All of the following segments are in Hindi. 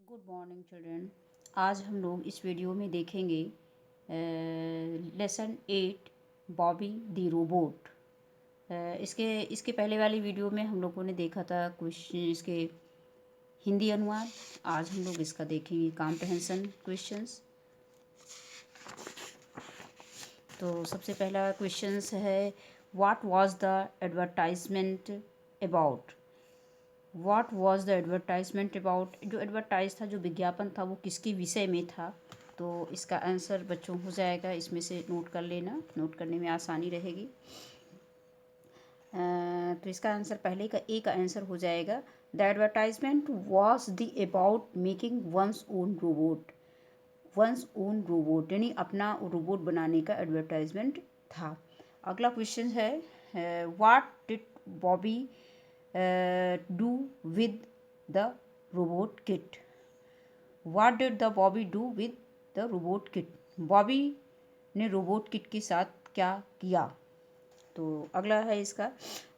Good morning children. आज हम लोग इस वीडियो में देखेंगे लेसन 8 बॉबी द रोबोट। इसके पहले वाली वीडियो में हम लोगों ने देखा था क्वेश्चन, इसके हिंदी अनुवाद। आज हम लोग इसका देखेंगे कॉम्प्रहेंशन क्वेश्चंस। तो सबसे पहला क्वेश्चंस है, what was the advertisement about. What was the advertisement about, जो एडवर्टाइज था, जो विज्ञापन था, वो किसके विषय में था। तो इसका आंसर बच्चों हो जाएगा, इसमें से नोट कर लेना, नोट करने में आसानी रहेगी। तो इसका आंसर पहले का ए का आंसर हो जाएगा, the advertisement was the about making one's own robot. One's own robot यानी अपना रोबोट बनाने का एडवर्टाइजमेंट था। अगला क्वेश्चन है, what did Bobby do with the robot kit। what did the Bobby do with the robot kit। Bobby ने रोबोट किट के साथ क्या किया। तो अगला है इसका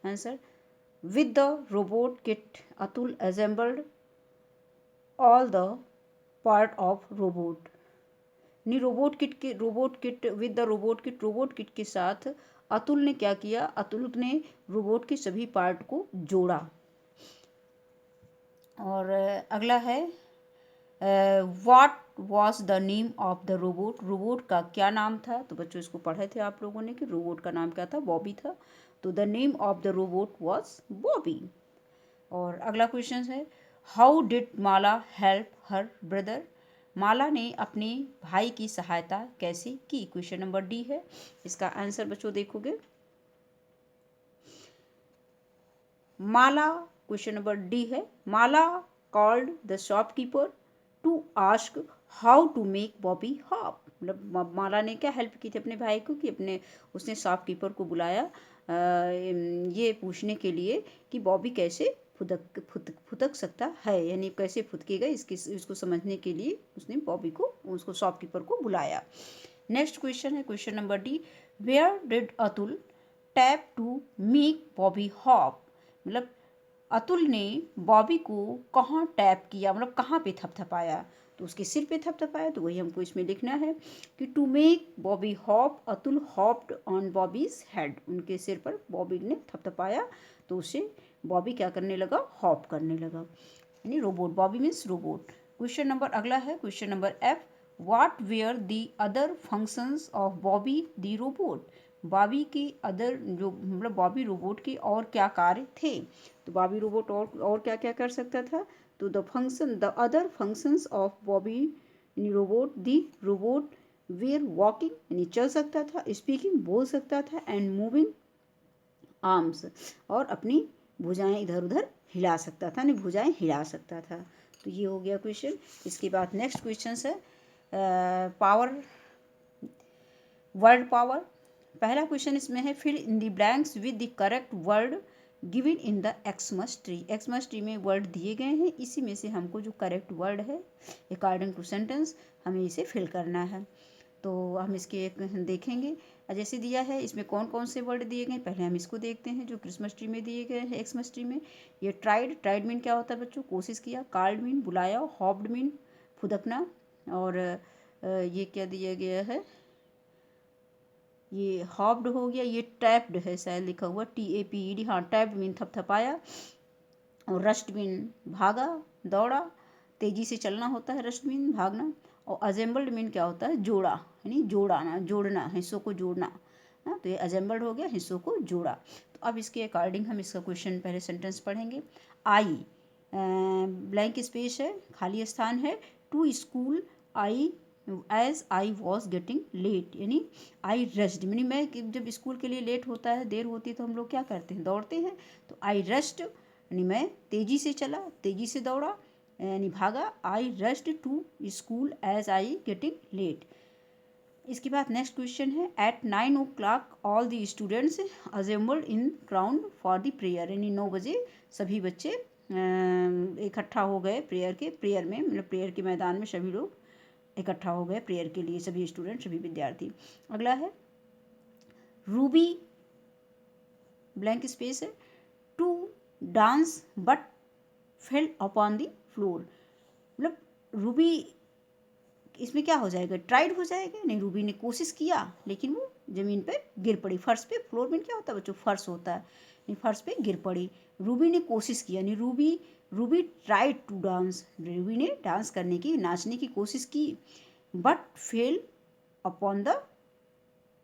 answer, with the robot kit Atul assembled all the part of robot। नहीं, रोबोट किट के साथ अतुल ने क्या किया, अतुल ने रोबोट के सभी पार्ट को जोड़ा। और अगला है, what was the name of the robot. Robot का क्या नाम था। तो बच्चों इसको पढ़े थे आप लोगों ने कि रोबोट का नाम क्या था, बॉबी था। तो the name of the robot was Bobby. और अगला क्वेश्चन है, how did Mala help her brother. Mala ने अपने भाई की सहायता कैसे की। क्वेश्चन नंबर डी है। इसका आंसर बच्चों देखोगे, माला, क्वेश्चन नंबर डी है, Mala called the shopkeeper to ask how to make Bobby hop. मतलब माला ने क्या हेल्प की थी अपने भाई को कि उसने शॉपकीपर को बुलाया ये पूछने के लिए कि बॉबी कैसे फुदक सकता है, यानी कैसे फुदकेगा, इसको समझने के लिए उसने उसको शॉपकीपर को बुलाया। नेक्स्ट क्वेश्चन है question number D, where did Atul tap to make Bobby hop. मतलब अतुल ने बॉबी को कहाँ टैप किया, मतलब कहाँ पे थपथपाया। तो उसके सिर पे थपथपाया। तो वही हमको इसमें लिखना है कि to make Bobby hop Atul hopped on Bobby's head. उनके सिर पर बॉबी ने थपथपाया तो उससे बॉबी क्या करने लगा, हॉप करने लगा, यानी robot. Bobby means robot. Question number अगला है question number F, what were the other functions of Bobby the robot. Bobby की अदर, जो मतलब बॉबी रोबोट के और क्या कार्य थे। तो बॉबी रोबोट और क्या क्या कर सकता था। तो the other functions of Bobby robot, the robot were walking यानी चल सकता था, स्पीकिंग बोल सकता था, एंड मूविंग आर्म्स और अपनी भुजाएं इधर उधर हिला सकता था, यानी भुजाएं हिला सकता था। तो ये हो गया क्वेश्चन। इसके बाद नेक्स्ट क्वेश्चन है पावर, वर्ड पावर। पहला क्वेश्चन इसमें है, fill in the blanks with the correct word given in the Xmas tree. Xmas tree में वर्ड दिए गए हैं, इसी में से हमको जो करेक्ट वर्ड है अकॉर्डिंग टू सेंटेंस हमें इसे फिल करना है। तो हम इसके देखेंगे, जैसे दिया है इसमें कौन कौन से वर्ड दिए गए। पहले हम इसको देखते हैं जो क्रिसमस ट्री में दिए गए हैं। एक्समस ट्री में ये ट्राइड मीन क्या होता है बच्चों, कोशिश किया। कॉल्ड मीन बुलाया। हॉप्ड मीन फुदकना। और ये क्या दिया गया है, ये हॉप्ड हो गया। ये टैप्ड है शायद लिखा हुआ, TAPED। हाँ, टैप्ड मीन थपथपाया। और रस्ट मीन भागा, दौड़ा, तेजी से चलना होता है रस्ट मीन भागना। और अजेंबल्ड मीन क्या होता है, जोड़ा, यानी जोड़ना, हिस्सों को जोड़ना। हाँ, तो ये अजेंबल्ड हो गया, हिस्सों को जोड़ा। तो अब इसके अकॉर्डिंग हम इसका क्वेश्चन पहले सेंटेंस पढ़ेंगे। आई, ब्लैंक स्पेस है, खाली स्थान है। To school I as I was getting late, यानी आई रश्ड, यानी मैं जब स्कूल के लिए लेट होता है, देर होती है, तो हम लोग क्या करते हैं, दौड़ते हैं। तो आई रश्ड यानी मैं तेज़ी से चला, तेज़ी से दौड़ा, यानी भागा। I rushed to school as I getting late. इसके बाद नेक्स्ट क्वेश्चन है, at 9 o'clock all the students assembled in ground for the prayer. यानी 9 बजे सभी बच्चे इकट्ठा हो गए प्रेयर में, मतलब प्रेयर के मैदान में सभी लोग इकट्ठा हो गए प्रेयर के लिए, सभी स्टूडेंट, सभी विद्यार्थी। अगला है, रूबी ब्लैंक स्पेस है, to dance but fell upon the floor. मतलब रूबी इसमें क्या हो जाएगा, ट्राइड हो जाएगा। नहीं, रूबी ने कोशिश किया लेकिन वो ज़मीन पे गिर पड़ी, फर्श पे। फ्लोर में क्या होता है बच्चों, फर्श होता है, नहीं फर्श पे गिर पड़ी। रूबी ने कोशिश किया, नहीं Ruby tried to dance, Ruby ने डांस करने की, नाचने की कोशिश की, but fell upon the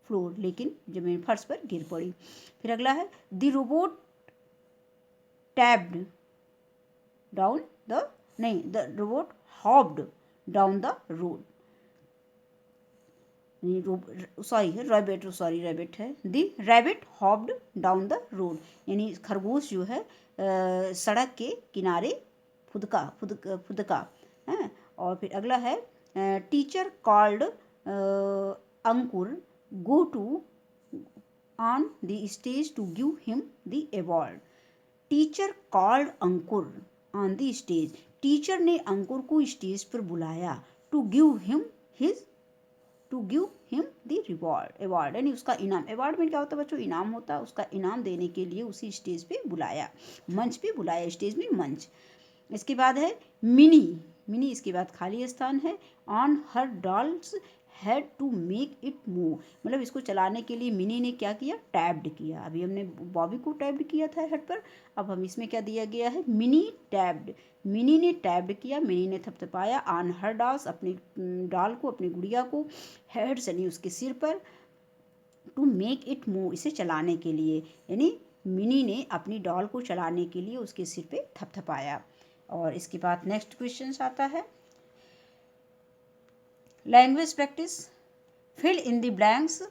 floor, लेकिन जमीन फर्श पर गिर पड़ी। फिर अगला है the robot tabbed down the, नहीं the robot hopped down the road, sorry है रैबिट है, the rabbit hopped down the road, यानी खरगोश जो है सड़क के किनारे फुदका है। और फिर अगला है teacher called Ankur go to on the stage to give him the award. Teacher called Ankur on the stage, teacher ने अंकुर को स्टेज पर बुलाया, to give him the reward, award यानी उसका इनाम। अवार्ड में क्या होता है बच्चों, इनाम होता है, उसका इनाम देने के लिए उसी स्टेज पे बुलाया, मंच पे बुलाया, स्टेज में मंच। इसके बाद है मिनी इसके बाद खाली स्थान है। On her dolls had to make it move, मतलब इसको चलाने के लिए मिनी ने क्या किया, टैब्ड किया। अभी हमने बॉबी को टैब्ड किया था हेड पर, अब हम इसमें क्या दिया गया है, मिनी टैब्ड, मिनी ने टैब्ड किया, मिनी ने थपथपाया। ऑन हर डॉल्स, अपनी डॉल को, अपनी गुड़िया को, हेड्स यानी उसके सिर पर, टू मेक इट मूव इसे चलाने के लिए, यानी मिनी ने अपनी डॉल को चलाने के लिए उसके सिर पे थपथपाया। और इसके बाद नेक्स्ट क्वेश्चन आता है language practice, fill in the blanks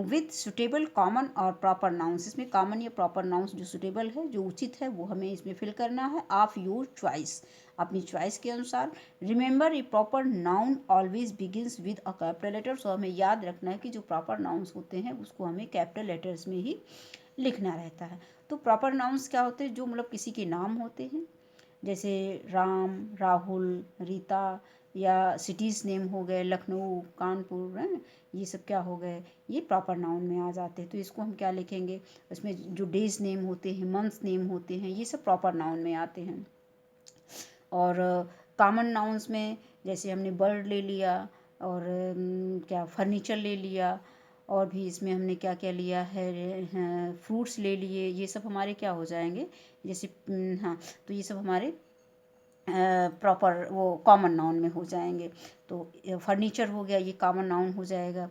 with suitable common और प्रॉपर नाउंस। इसमें कॉमन या प्रॉपर नाउंस जो सुटेबल है, जो उचित है, वो हमें इसमें फिल करना है ऑफ योर चॉइस, अपनी चॉइस के अनुसार। Remember a proper noun always begins with a capital letter, so हमें याद रखना है कि जो प्रॉपर नाउंस होते हैं उसको हमें कैपिटल लेटर्स में ही लिखना रहता है। तो प्रॉपर नाउंस क्या होते हैं, जो मतलब किसी के नाम होते हैं, जैसे राम, राहुल, रीता, या सिटीज़ नेम हो गए, लखनऊ, कानपुर, हैं, ये सब क्या हो गए, ये प्रॉपर नाउन में आ जाते हैं। तो इसको हम क्या लिखेंगे, इसमें जो डेज नेम होते हैं, मंथ्स नेम होते हैं, ये सब प्रॉपर नाउन में आते हैं। और कॉमन नाउन्स में जैसे हमने बर्ड ले लिया, और क्या फर्नीचर ले लिया, और भी इसमें हमने क्या क्या लिया है, फ्रूट्स ले लिए, ये सब हमारे क्या हो जाएंगे, जैसे हाँ, तो ये सब हमारे प्रॉपर वो कॉमन नाउन में हो जाएंगे। तो फर्नीचर हो गया, ये कॉमन नाउन हो जाएगा।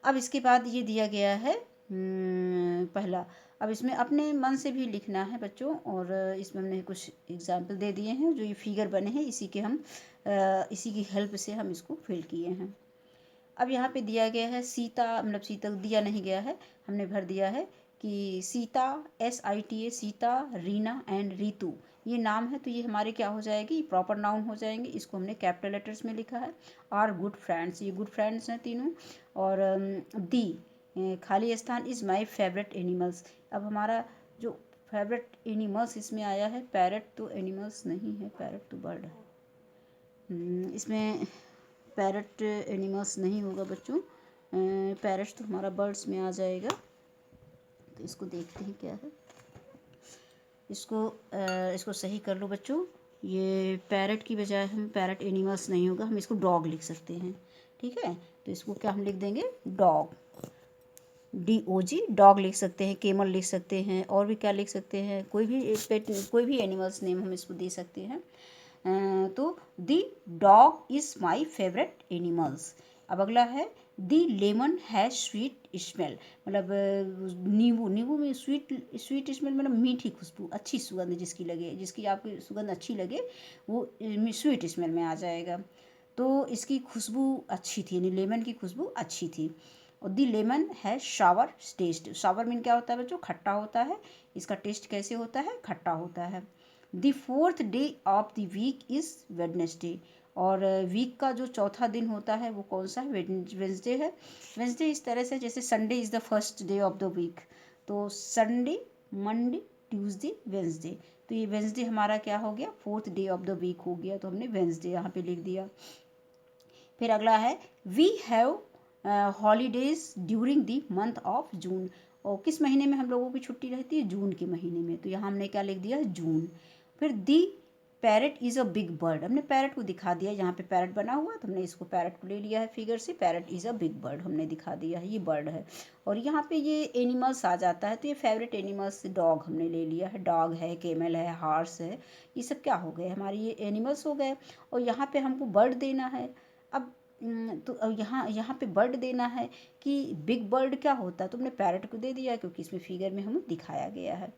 अब इसके बाद ये दिया गया है पहला, अब इसमें अपने मन से भी लिखना है बच्चों, और इसमें हमने कुछ एग्जाम्पल दे दिए हैं, जो ये फिगर बने हैं इसी के हम इसी की हेल्प से हम इसको फिल किए हैं। अब यहाँ पे दिया गया है सीता, मतलब सीता दिया नहीं गया है, हमने भर दिया है कि सीता, SITA, सीता, रीना एंड रीतू, ये नाम है, तो ये हमारे क्या हो जाएगी, प्रॉपर नाउन हो जाएंगे। इसको हमने कैपिटल लेटर्स में लिखा है। आर गुड फ्रेंड्स, ये गुड फ्रेंड्स हैं तीनों। और दी खाली स्थान, इज़ माई फेवरेट एनिमल्स। अब हमारा जो फेवरेट एनिमल्स इसमें आया है, पैरट तो एनिमल्स नहीं है, पैरट तो बर्ड है। इसमें पैरट एनिमल्स नहीं होगा बच्चों, पैरट तो हमारा बर्ड्स में आ जाएगा। तो इसको देखते हैं क्या है, इसको सही कर लो बच्चों। ये पैरट की बजाय हम पैरट एनिमल्स नहीं होगा, हम इसको डॉग लिख सकते हैं, ठीक है। तो इसको क्या हम लिख देंगे, डॉग, DOG, डॉग लिख सकते हैं, केमल लिख सकते हैं, और भी क्या लिख सकते हैं, कोई भी पेट, कोई भी एनिमल्स नेम हम इसको दे सकते हैं। तो the dog is my favourite animals. अब अगला है the lemon has sweet smell, मतलब नींबू में स्वीट स्मेल, मतलब मीठी खुशबू, अच्छी सुगंध जिसकी लगे, जिसकी आपकी सुगंध अच्छी लगे, वो स्वीट स्मेल में आ जाएगा। तो इसकी खुशबू अच्छी थी, यानी लेमन की खुशबू अच्छी थी। और दी लेमन है शावर टेस्ट, शावर मीन क्या होता है बच्चों, खट्टा होता है। इसका टेस्ट कैसे होता है, खट्टा होता है। The 4th day of the week is Wednesday, और वीक का जो चौथा दिन होता है वो कौन सा है, वेडनेसडे है। वेडनेसडे इस तरह से, जैसे Sunday is the first day of the week, तो संडे, मंडे, ट्यूसडे, वेडनेसडे, तो ये वेडनेसडे हमारा क्या हो गया, 4th day of the week हो गया, तो हमने वेडनेसडे यहाँ पे लिख दिया। फिर अगला है we have holidays during the month of June, और किस महीने में हम लोगों की छुट्टी रहती है, जून के महीने में, तो यहाँ हमने क्या लिख दिया, जून। फिर the parrot is a big bird, हमने पैरट को दिखा दिया, यहाँ पे पैरट बना हुआ तो हमने इसको पैरट को ले लिया है फिगर से, parrot is a big bird हमने दिखा दिया है, ये बर्ड है। और यहाँ पे ये एनिमल्स आ जाता है, तो ये फेवरेट एनिमल्स डॉग हमने ले लिया है, डॉग है, केमल है, हॉर्स है, ये सब क्या हो गए हमारे, ये एनिमल्स हो गए। और यहाँ पे हमको बर्ड देना है। अब तो अब यहाँ यहाँ पे बर्ड देना है कि बिग बर्ड क्या होता है, तो हमने पैरट को दे दिया क्योंकि इसमें फिगर में हमें दिखाया गया है।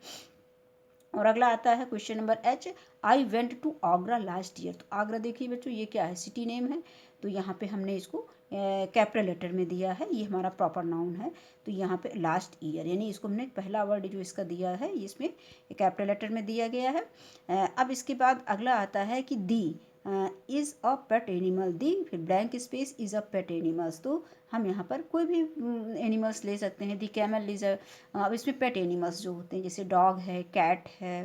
और अगला आता है question number H, I went to Agra last year. तो आगरा देखिए बच्चों, ये क्या है, सिटी नेम है, तो यहाँ पे हमने इसको कैपिटल लेटर में दिया है, ये हमारा प्रॉपर नाउन है। तो यहाँ पे लास्ट ईयर यानी इसको हमने पहला वर्ड जो इसका दिया है इसमें कैपिटल लेटर में दिया गया है। अब इसके बाद अगला आता है कि दी इज़ अ पेट एनिमल, दी फिर blank space is a pet animals. तो हम यहाँ पर कोई भी एनिमल्स ले सकते हैं, दी कैमल इज़ अब इसमें पेट एनिमल्स जो होते हैं जैसे डॉग है, कैट है,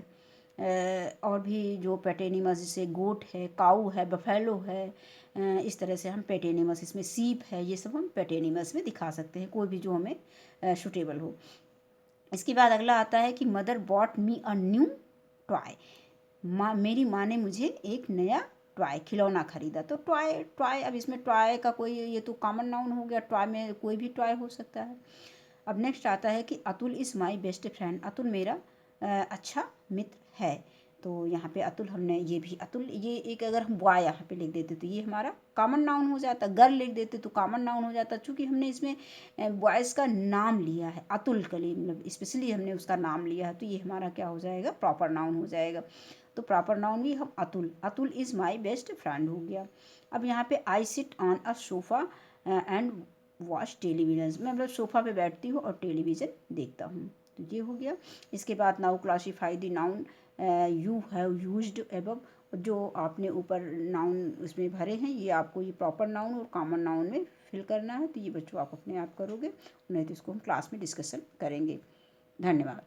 और भी जो पेट एनिमल्स जैसे गोट है, काऊ है, बफेलो है, इस तरह से हम पेट एनिमल्स, इसमें सीप है, ये सब हम पेट एनिमल्स में दिखा सकते हैं, कोई भी जो हमें सूटेबल हो। इसके बाद अगला आता है कि mother bot me a new toy, मेरी माँ ने मुझे एक नया टॉय खिलौना खरीदा। तो टॉय अब इसमें टॉय का कोई, ये तो कॉमन नाउन हो गया, टॉय में कोई भी टॉय हो सकता है। अब नेक्स्ट आता है कि Atul is my best friend, Atul मेरा अच्छा मित्र है। तो यहाँ पे अतुल हमने ये भी अतुल, ये एक अगर हम बॉय यहाँ पे लिख देते तो ये हमारा कॉमन नाउन हो जाता, गर्ल लिख देते तो कॉमन नाउन हो जाता, चूँकि हमने इसमें बॉयज़ का नाम लिया है, अतुल के लिए मतलब स्पेशली हमने उसका नाम लिया है, तो ये हमारा क्या हो जाएगा, प्रॉपर नाउन हो जाएगा। तो प्रॉपर नाउन भी हम Atul is my best friend हो गया। अब यहाँ पे I sit on a sofa and watch television, मैं मतलब सोफ़ा पे बैठती हूँ और टेलीविज़न देखता हूँ, तो ये हो गया। इसके बाद now classify the noun you have used above, जो आपने ऊपर नाउन उसमें भरे हैं ये आपको ये प्रॉपर नाउन और कॉमन नाउन में फिल करना है, तो ये बच्चों आप अपने आप करोगे, नहीं तो इसको हम क्लास में डिस्कशन करेंगे। धन्यवाद।